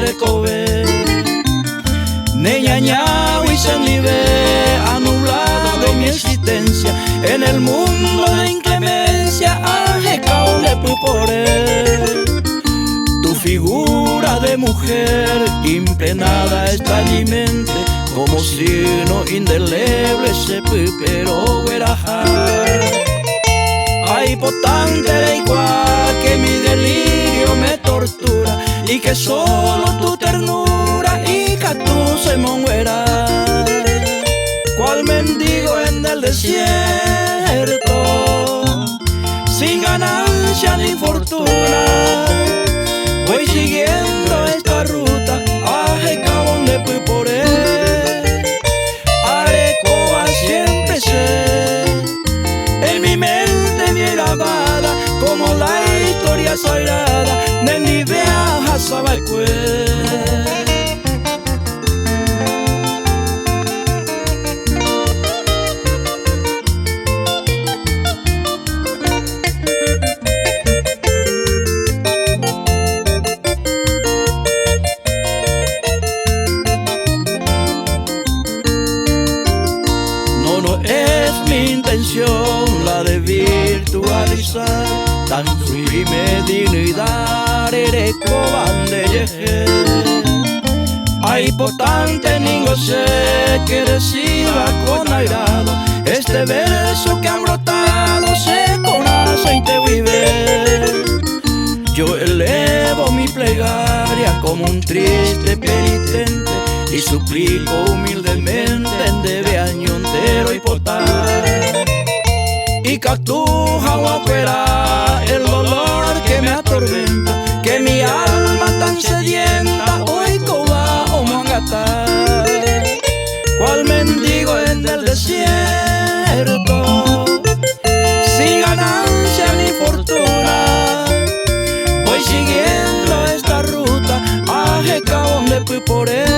recobe. Neñañao y se nive, ha nublado mi existencia en el mundo de inclemencia. Ajecao le pupore. Tu figura de mujer impregnada está en mi mente, como signo indeleble se pero verajar. Ay, potente de igual que mi delirio me tortura, y que solo tu ternura y que tú se monguera. Cual mendigo en el desierto, sin ganancia ni fortuna, voy siguiendo esta ruta a Jecabón de Puporé. Arecoa siempre sé, en mi mente bien grabada, como la historia sagrada de mi vieja Sabalcue. No es mi intención la de virtualizar tan sublime dignidad, Erecoban de Yeje. Ay, potente ningo sé que reciba con agrado este verso que han brotado con aceite vive. Yo elevo mi plegaria como un triste penitente y suplico humildemente en debe año entero y potar. Y cactuja o opera el dolor que me atormenta, que mi alma tan sedienta hoy coba o mangatar. Cual mendigo en el desierto, sin ganancia ni fortuna, voy siguiendo esta ruta a Jecabón de Puporé.